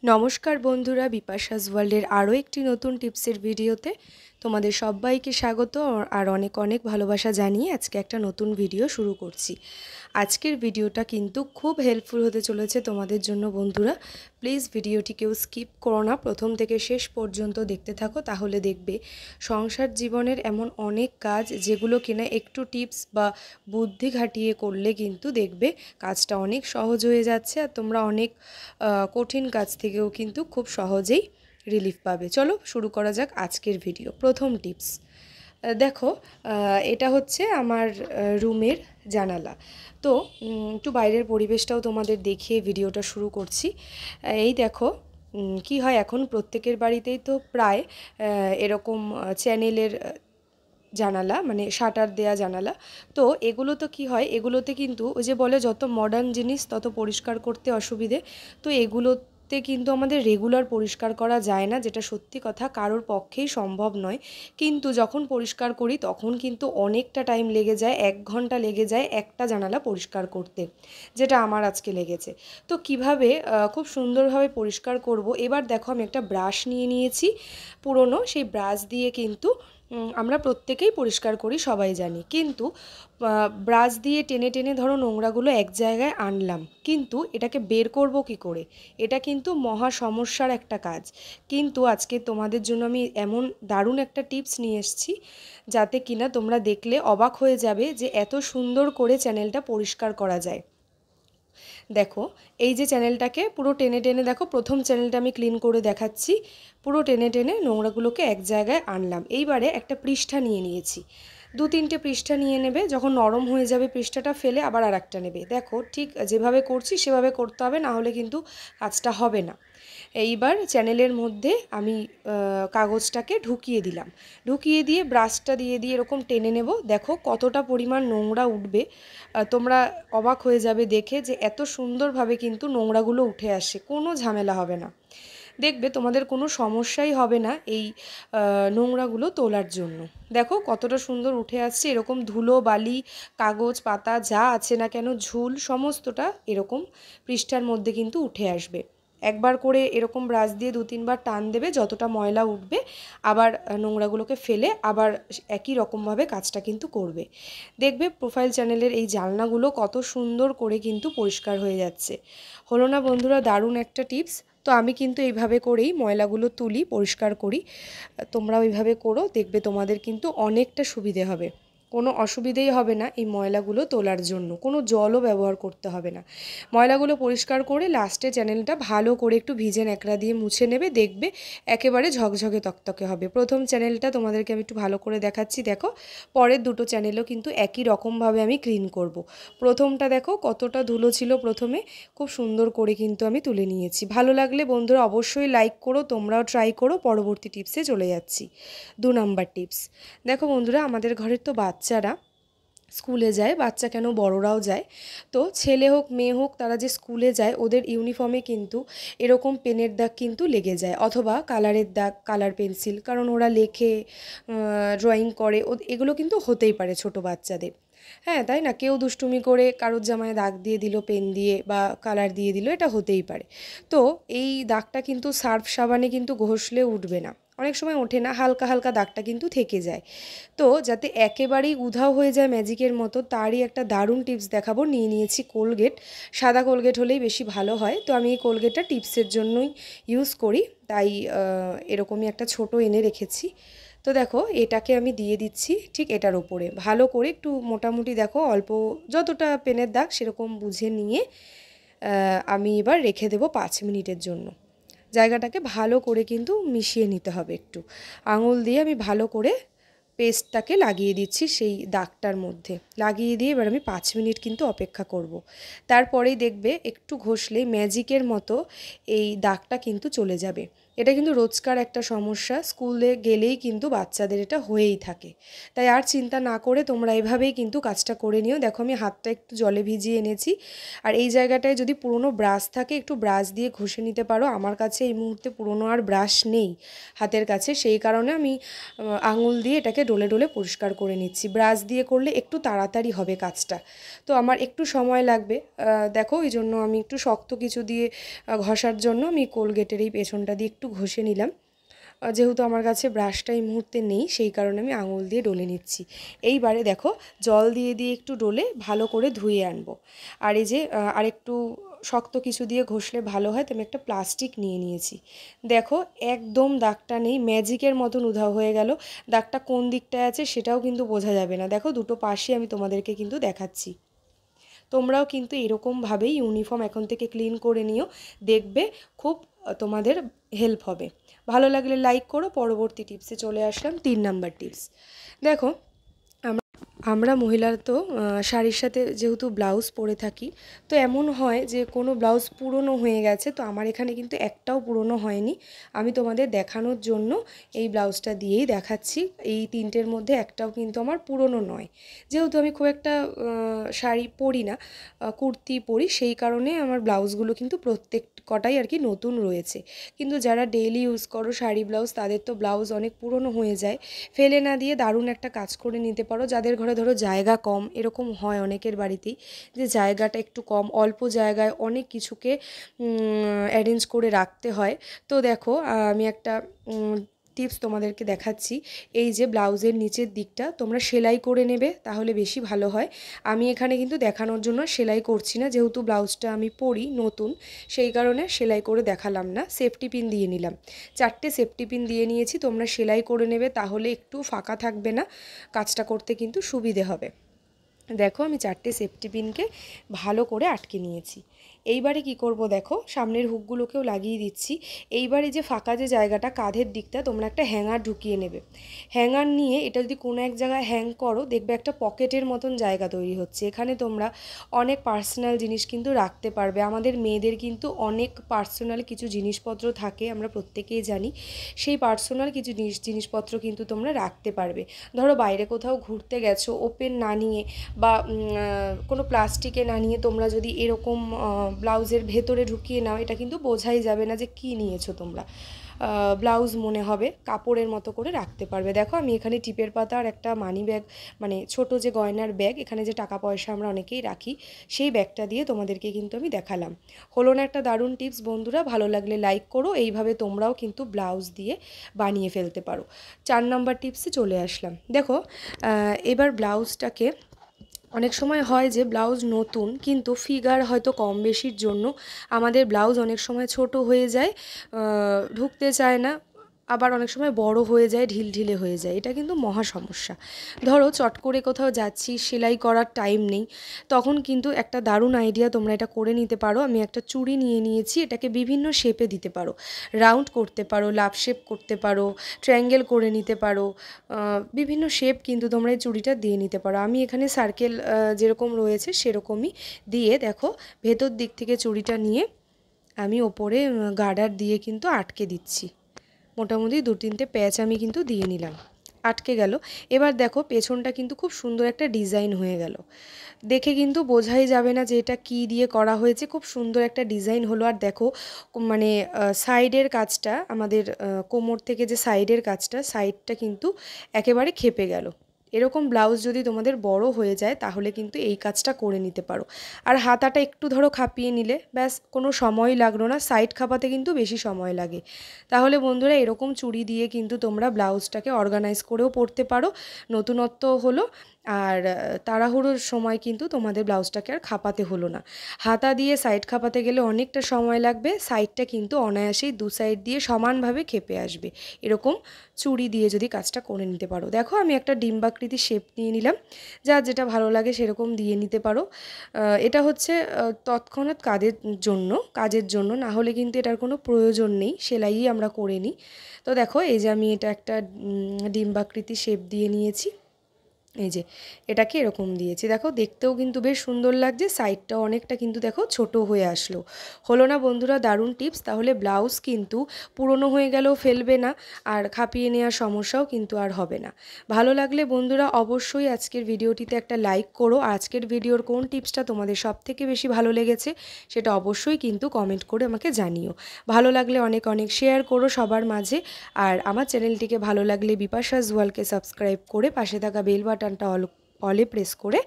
নমস্কার বন্ধুরা, বিপাশাস ওয়ার্ল্ডের আরও একটি নতুন টিপসের ভিডিওতে তোমাদের সবাইকে স্বাগত আর অনেক অনেক ভালোবাসা জানিয়ে আজকে একটা নতুন ভিডিও শুরু করছি। আজকের ভিডিওটা কিন্তু খুব হেল্পফুল হতে চলেছে তোমাদের জন্য বন্ধুরা। প্লিজ ভিডিওটি কেউ স্কিপ করো না, প্রথম থেকে শেষ পর্যন্ত দেখতে থাকো, তাহলে দেখবে সংসার জীবনের এমন অনেক কাজ যেগুলো কিনা একটু টিপস বা বুদ্ধি খাটিয়ে করলে কিন্তু দেখবে কাজটা অনেক সহজ হয়ে যাচ্ছে আর তোমরা অনেক কঠিন কাজ থেকেও কিন্তু খুব সহজেই রিলিফ পাবে। চলো শুরু করা যাক আজকের ভিডিও। প্রথম টিপস দেখো, এটা হচ্ছে আমার রুমের জানালা। তো একটু বাইরের পরিবেশটাও তোমাদের দেখিয়ে ভিডিওটা শুরু করছি। এই দেখো, কি হয় এখন প্রত্যেকের বাড়িতেই তো প্রায় এরকম চ্যানেলের জানালা, মানে শাটার দেয়া জানালা। তো এগুলো তো কি হয়, এগুলোতে কিন্তু ওই যে বলে যত মডার্ন জিনিস তত পরিষ্কার করতে অসুবিধে। তো এগুলোতে কিন্তু আমাদের রেগুলার পরিষ্কার করা যায় না, যেটা সত্যি কথা কারোর পক্ষেই সম্ভব নয়। কিন্তু যখন পরিষ্কার করি তখন কিন্তু অনেকটা টাইম লেগে যায়, 1 ঘন্টা লেগে যায় একটা জানালা পরিষ্কার করতে, যেটা আমার আজকে লেগেছে। তো কিভাবে খুব সুন্দরভাবে পরিষ্কার করব, এবার দেখো আমি একটা ব্রাশ নিয়ে নিয়েছি পুরনো, সেই ব্রাশ দিয়ে কিন্তু আমরা প্রত্যেকেই পরিষ্কার করি, সবাই জানি। কিন্তু ব্রাশ দিয়ে টেনে টেনে ধরো নোংরাগুলো এক জায়গায় আনলাম, কিন্তু এটাকে বের করব কি করে? এটা কিন্তু মহা সমস্যার একটা কাজ। কিন্তু আজকে তোমাদের জন্য আমি এমন দারুণ একটা টিপস নিয়ে এসেছি, যাতে কিনা তোমরা দেখলে অবাক হয়ে যাবে যে এত সুন্দর করে চ্যানেলটা পরিষ্কার করা যায়। দেখো, এই যে চ্যানেলটাকে পুরো টেনে টেনে দেখো, প্রথম চ্যানেলটা আমি ক্লিন করে দেখাচ্ছি। পুরো টেনে টেনে নোংরাগুলোকে এক জায়গায় আনলাম। এইবারে একটা পৃষ্ঠা নিয়ে নিয়েছি, 2-3টে পৃষ্ঠা নিয়ে নেবে। যখন নরম হয়ে যাবে পৃষ্ঠাটা ফেলে আবার আর একটা নেবে। দেখো ঠিক যেভাবে করছি সেভাবে করতে হবে, না হলে কিন্তু কাজটা হবে না। এইবার চ্যানেলের মধ্যে আমি কাগজটাকে ঢুকিয়ে দিলাম, ঢুকিয়ে দিয়ে ব্রাশটা দিয়ে দিয়ে এরকম টেনে নেব। দেখো কতটা পরিমাণ নোংরা উঠবে, তোমরা অবাক হয়ে যাবে দেখে যে এত সুন্দরভাবে কিন্তু নোংরাগুলো উঠে আসে, কোনো ঝামেলা হবে না। দেখবে তোমাদের কোনো সমস্যাই হবে না এই নোংরাগুলো তোলার জন্য। দেখো কতটা সুন্দর উঠে আসছে, এরকম ধুলো বালি কাগজ পাতা যা আছে না কেন ঝুল সমস্তটা এরকম পৃষ্ঠার মধ্যে কিন্তু উঠে আসবে। একবার করে এরকম ব্রাশ দিয়ে 2-3বার টান দেবে, যতটা ময়লা উঠবে আবার নোংরাগুলোকে ফেলে আবার একই রকমভাবে কাজটা কিন্তু করবে। দেখবে প্রোফাইল চ্যানেলের এই জানলাগুলো কত সুন্দর করে কিন্তু পরিষ্কার হয়ে যাচ্ছে। হলো না বন্ধুরা দারুণ একটা টিপস? তো আমি কিন্তু এইভাবে করেই ময়লাগুলো তুলি, পরিষ্কার করি। তোমরাও এইভাবে করো, দেখবে তোমাদের কিন্তু অনেকটা সুবিধে হবে, কোনো অসুবিধেই হবে না এই ময়লাগুলো তোলার জন্য, কোনো জলও ব্যবহার করতে হবে না। ময়লাগুলো পরিষ্কার করে লাস্টে চ্যানেলটা ভালো করে একটু ভিজে ন্যাকড়া দিয়ে মুছে নেবে, দেখবে একেবারে ঝকঝকে তকতকে হবে। প্রথম চ্যানেলটা তোমাদেরকে আমি একটু ভালো করে দেখাচ্ছি, দেখো। পরের দুটো চ্যানেলও কিন্তু একই রকমভাবে আমি ক্লিন করব। প্রথমটা দেখো কতটা ধুলো ছিল প্রথমে, খুব সুন্দর করে কিন্তু আমি তুলে নিয়েছি। ভালো লাগলে বন্ধুরা অবশ্যই লাইক করো, তোমরাও ট্রাই করো। পরবর্তী টিপসে চলে যাচ্ছি। 2 নম্বর টিপস দেখো বন্ধুরা, আমাদের ঘরের তো বাচ্চারা স্কুলে যায়, বাচ্চা কেন বড়রাও যায়। তো ছেলে হোক মেয়ে হোক, তারা যে স্কুলে যায় ওদের ইউনিফর্মে কিন্তু এরকম পেনের দাগ কিন্তু লেগে যায়, অথবা কালারের দাগ, কালার পেন্সিল, কারণ ওরা লেখে ড্রয়িং করে, এগুলো কিন্তু হতেই পারে ছোট বাচ্চাদের। হ্যাঁ তাই না, কেউ দুষ্টুমি করে কারোর জামায় দাগ দিয়ে দিল পেন দিয়ে বা কালার দিয়ে দিল, এটা হতেই পারে। তো এই দাগটা কিন্তু সার্ফ সাবানে কিন্তু ঘষলে উঠবে না, অনেক সময় ওঠে না, হালকা হালকা দাগটা কিন্তু থেকে যায়। তো যাতে একেবারেই উধাও হয়ে যায় ম্যাজিকের মতো, তারই একটা দারুণ টিপস দেখাবো। নিয়ে নিয়েছি কোলগেট, সাদা কোলগেট হলেই বেশি ভালো হয়। তো আমি এই কোলগেটটা টিপসের জন্যই ইউজ করি, তাই এরকমই একটা ছোট এনে রেখেছি। তো দেখো এটাকে আমি দিয়ে দিচ্ছি ঠিক এটার ওপরে, ভালো করে একটু মোটামুটি দেখো অল্প যতটা পেনের দাগ সেরকম বুঝে নিয়ে আমি এবার রেখে দেবো 5 মিনিটের জন্য। জায়গাটাকে ভালো করে কিন্তু মিশিয়ে নিতে হবে, একটু আঙুল দিয়ে আমি ভালো করে পেস্টটাকে লাগিয়ে দিচ্ছি সেই দাগটার মধ্যে, লাগিয়ে দিয়ে এবার আমি 5 মিনিট কিন্তু অপেক্ষা করব। তারপরেই দেখবে একটু ঘষলেই ম্যাজিকের মতো এই দাগটা কিন্তু চলে যাবে। এটা কিন্তু রোজকার একটা সমস্যা, স্কুলে গেলেই কিন্তু বাচ্চাদের এটা হয়েই থাকে। তাই আর চিন্তা না করে তোমরা এভাবেই কিন্তু কাজটা করে নিও। দেখো আমি হাতটা একটু জলে ভিজিয়ে এনেছি, আর এই জায়গাটায় যদি পুরনো ব্রাশ থাকে একটু ব্রাশ দিয়ে ঘষে নিতে পারো। আমার কাছে এই মুহূর্তে পুরনো আর ব্রাশ নেই হাতের কাছে, সেই কারণে আমি আঙুল দিয়ে এটাকে ডলে ডলে পরিষ্কার করে নিচ্ছি। ব্রাশ দিয়ে করলে একটু তাড়াতাড়ি হবে কাজটা, তো আমার একটু সময় লাগবে। দেখো এই জন্য আমি একটু শক্ত কিছু দিয়ে ঘষার জন্য আমি কোলগেটের এই পেছনটা দিয়ে একটু ঘষে নিলাম। যেহেতু আমার কাছে ব্রাশটা এই মুহূর্তে নেই, সেই কারণে আমি আঙুল দিয়ে ডলে নিচ্ছি। এইবারে দেখো জল দিয়ে দিয়ে একটু ডলে ভালো করে ধুয়ে আনবো। আর এই যে আরেকটু শক্ত কিছু দিয়ে ঘষলে ভালো হয়, তো আমি একটা প্লাস্টিক নিয়ে নিয়েছি। দেখো একদম দাগটা নেই, ম্যাজিকের মতন উধাও হয়ে গেল। দাগটা কোন দিকটায় আছে সেটাও কিন্তু বোঝা যাবে না। দেখো দুটো পাশে আমি তোমাদেরকে কিন্তু দেখাচ্ছি। তোমরাও কিন্তু এরকমভাবেই ইউনিফর্ম এখন থেকে ক্লিন করে নিও, দেখবে খুব তোমাদের হেল্প হবে। ভালো লাগলে লাইক করো। পরবর্তী টিপসে চলে আসলাম, 3 নাম্বার টিপস। দেখো আমরা মহিলারা তো শাড়ির সাথে যেহেতু ব্লাউজ পরে থাকি, তো এমন হয় যে কোনো ব্লাউজ পুরনো হয়ে গেছে। তো আমার এখানে কিন্তু একটাও পুরনো হয়নি, আমি তোমাদের দেখানোর জন্য এই ব্লাউজটা দিয়েই দেখাচ্ছি। এই 3টের মধ্যে একটাও কিন্তু আমার পুরনো নয়। যেহেতু আমি খুব একটা শাড়ি পরি না, কুর্তি পরি, সেই কারণে আমার ব্লাউজগুলো কিন্তু প্রত্যেক কটাই আর কি নতুন রয়েছে। কিন্তু যারা ডেইলি ইউজ করো শাড়ি ব্লাউজ, তাদের তো ব্লাউজ অনেক পুরনো হয়ে যায়। ফেলে না দিয়ে দারুণ একটা কাজ করে নিতে পারো। যাদের ঘরে ধরো জায়গা কম, এরকম হয় অনেকের বাড়িতেই যে জায়গাটা একটু কম, অল্প জায়গায় অনেক কিছুকে অ্যারেঞ্জ করে রাখতে হয়। তো দেখো আমি একটা টিপস তোমাদেরকে দেখাচ্ছি। এই যে ব্লাউজের নিচের দিকটা তোমরা সেলাই করে নেবে, তাহলে বেশি ভালো হয়। আমি এখানে কিন্তু দেখানোর জন্য সেলাই করছি না, যেহেতু ব্লাউজটা আমি পরি নতুন, সেই কারণে সেলাই করে দেখালাম না। সেফটি পিন দিয়ে নিলাম, 4টে সেফটি পিন দিয়ে নিয়েছি। তোমরা সেলাই করে নেবে, তাহলে একটু ফাঁকা থাকবে না, কাজটা করতে কিন্তু সুবিধে হবে। দেখো আমি 4টে সেফটি পিনকে ভালো করে আটকে নিয়েছি। এইবারে কি করব, দেখো সামনের হুকগুলোকেও লাগিয়ে দিচ্ছি। এইবারে যে ফাঁকা যে জায়গাটা কাঁধের দিকটা, তোমরা একটা হ্যাঙ্গার ঢুকিয়ে নেবে। হ্যাঙ্গার নিয়ে এটা যদি কোনো এক জায়গায় হ্যাং করো, দেখবে একটা পকেটের মতন জায়গা তৈরি হচ্ছে। এখানে তোমরা অনেক পার্সোনাল জিনিস কিন্তু রাখতে পারবে। আমাদের মেয়েদের কিন্তু অনেক পার্সোনাল কিছু জিনিসপত্র থাকে, আমরা প্রত্যেকেই জানি। সেই পার্সোনাল কিছু জিনিসপত্র কিন্তু তোমরা রাখতে পারবে। ধরো বাইরে কোথাও ঘুরতে গেছো, ওপেন না নিয়ে বা কোনো প্লাস্টিকে না নিয়ে তোমরা যদি এরকম ব্লাউজের ভেতরে ঢুকিয়ে নাও, এটা কিন্তু বোঝাই যাবে না যে কী নিয়েছো তোমরা। ব্লাউজ মনে হবে, কাপড়ের মতো করে রাখতে পারবে। দেখো আমি এখানে টিপের পাতা আর একটা মানি ব্যাগ, মানে ছোট যে গয়নার ব্যাগ, এখানে যে টাকা পয়সা আমরা অনেকেই রাখি, সেই ব্যাগটা দিয়ে তোমাদেরকে কিন্তু আমি দেখালাম। হলো না একটা দারুণ টিপস বন্ধুরা? ভালো লাগলে লাইক করো। এইভাবে তোমরাও কিন্তু ব্লাউজ দিয়ে বানিয়ে ফেলতে পারো। 4 নাম্বার টিপসে চলে আসলাম। দেখো এবার ব্লাউজটাকে, অনেক সময় হয় যে ব্লাউজ নতুন কিন্তু ফিগার হয়তো কম বেশির জন্য আমাদের ব্লাউজ অনেক সময় ছোট হয়ে যায়, ঢুকতে চায় না। আবার অনেক সময় বড় হয়ে যায়, ঢিলঢিলে হয়ে যায়। এটা কিন্তু মহা সমস্যা। ধরো চট করে কোথাও যাচ্ছি, সেলাই করার টাইম নেই, তখন কিন্তু একটা দারুণ আইডিয়া, তোমরা এটা করে নিতে পারো। আমি একটা চুড়ি নিয়ে নিয়েছি, এটাকে বিভিন্ন শেপে দিতে পারো। রাউন্ড করতে পারো, লাভ শেপ করতে পারো, ট্রায়াঙ্গেল করে নিতে পারো, বিভিন্ন শেপ কিন্তু তোমরা এই চুড়িটা দিয়ে নিতে পারো। আমি এখানে সার্কেল যেরকম রয়েছে সেরকমই দিয়ে, দেখো ভেতর দিক থেকে চুড়িটা নিয়ে আমি ওপরে গার্ডার দিয়ে কিন্তু আটকে দিচ্ছি। মোটামুটি 2-3টে প্যাচ আমি কিন্তু দিয়ে নিলাম, আটকে গেল। এবার দেখো পেছনটা কিন্তু খুব সুন্দর একটা ডিজাইন হয়ে গেল। দেখে কিন্তু বোঝাই যাবে না যে এটা কী দিয়ে করা হয়েছে, খুব সুন্দর একটা ডিজাইন হলো। আর দেখো মানে সাইডের কাজটা, আমাদের কোমর থেকে যে সাইডের কাজটা, সাইডটা কিন্তু একেবারে খেপে গেল। এরকম ব্লাউজ যদি তোমাদের বড় হয়ে যায়, তাহলে কিন্তু এই কাজটা করে নিতে পারো। আর হাতাটা একটু ধরো খাপিয়ে নিলে ব্যাস, কোনো সময় লাগলো না। সাইড খাপাতে কিন্তু বেশি সময় লাগে। তাহলে বন্ধুরা এরকম চুড়ি দিয়ে কিন্তু তোমরা ব্লাউজটাকে অর্গানাইজ করেও পরতে পারো, নতুনত্ব হলো। আর তাড়াহুড়োর সময় কিন্তু তোমাদের ব্লাউজটাকে আর খাপাতে হলো না। হাতা দিয়ে সাইড খাপাতে গেলে অনেকটা সময় লাগবে, সাইডটা কিন্তু অনায়াসেই 2 সাইড দিয়ে সমানভাবে খেপে আসবে। এরকম চুড়ি দিয়ে যদি কাজটা করে নিতে পারো। দেখো আমি একটা ডিম্বাকৃতি শেপ নিয়ে নিলাম, যার যেটা ভালো লাগে সেরকম দিয়ে নিতে পারো। এটা হচ্ছে তৎক্ষণাৎ কাজের জন্য, না হলে কিন্তু এটার কোনো প্রয়োজন নেই, সেলাইই আমরা করে নিই। তো দেখো এই যে আমি এটা একটা ডিম্বাকৃতি শেপ দিয়ে নিয়েছি। এই যে এটাকে এরকম দিয়েছি, দেখো দেখতেও কিন্তু বেশ সুন্দর লাগছে, সাইডটাও অনেকটা কিন্তু দেখো ছোট হয়ে আসলো। হলো না বন্ধুরা দারুণ টিপস? তাহলে ব্লাউজ কিন্তু পুরনো হয়ে গেলেও ফেলবে না, আর খাপিয়ে নেওয়ার সমস্যাও কিন্তু আর হবে না। ভালো লাগলে বন্ধুরা অবশ্যই আজকের ভিডিওটিতে একটা লাইক করো। আজকের ভিডিওর কোন টিপসটা তোমাদের সবথেকে বেশি ভালো লেগেছে সেটা অবশ্যই কিন্তু কমেন্ট করে আমাকে জানিও। ভালো লাগলে অনেক অনেক শেয়ার করো সবার মাঝে। আর আমার চ্যানেলটিকে ভালো লাগলে বিপাশাস ওয়ার্ল্ডকে সাবস্ক্রাইব করে পাশে থাকা বেল বাটনটা অলে প্রেস করে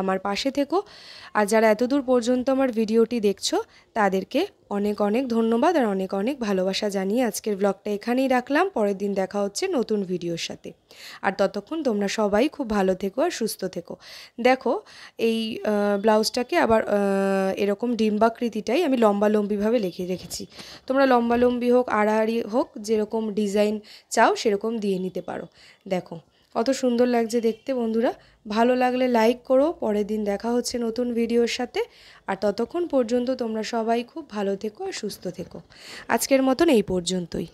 আমার পাশে থেকো। আর যারা এতদূর পর্যন্ত আমার ভিডিওটি দেখছো তাদেরকে অনেক অনেক ধন্যবাদ আর অনেক অনেক ভালোবাসা জানিয়ে আজকের ব্লগটা এখানেই রাখলাম। পরের দিন দেখা হচ্ছে নতুন ভিডিওর সাথে। আর ততক্ষণ তোমরা সবাই খুব ভালো থেকো আর সুস্থ থেকো। দেখো এই ব্লাউজটাকে আবার এরকম ডিম্বাকৃতিটাই আমি লম্বালম্বিভাবে লিখে রেখেছি। তোমরা লম্বালম্বি হোক আড়াআড়ি হোক যেরকম ডিজাইন চাও সেরকম দিয়ে নিতে পারো। দেখো কত সুন্দর লাগছে দেখতে বন্ধুরা। ভালো লাগলে লাইক করো। পরের দিন দেখা হচ্ছে নতুন ভিডিওর সাথে। আর ততক্ষণ পর্যন্ত তোমরা সবাই খুব ভালো থেকো আর সুস্থ থেকো। আজকের মতন এই পর্যন্তই।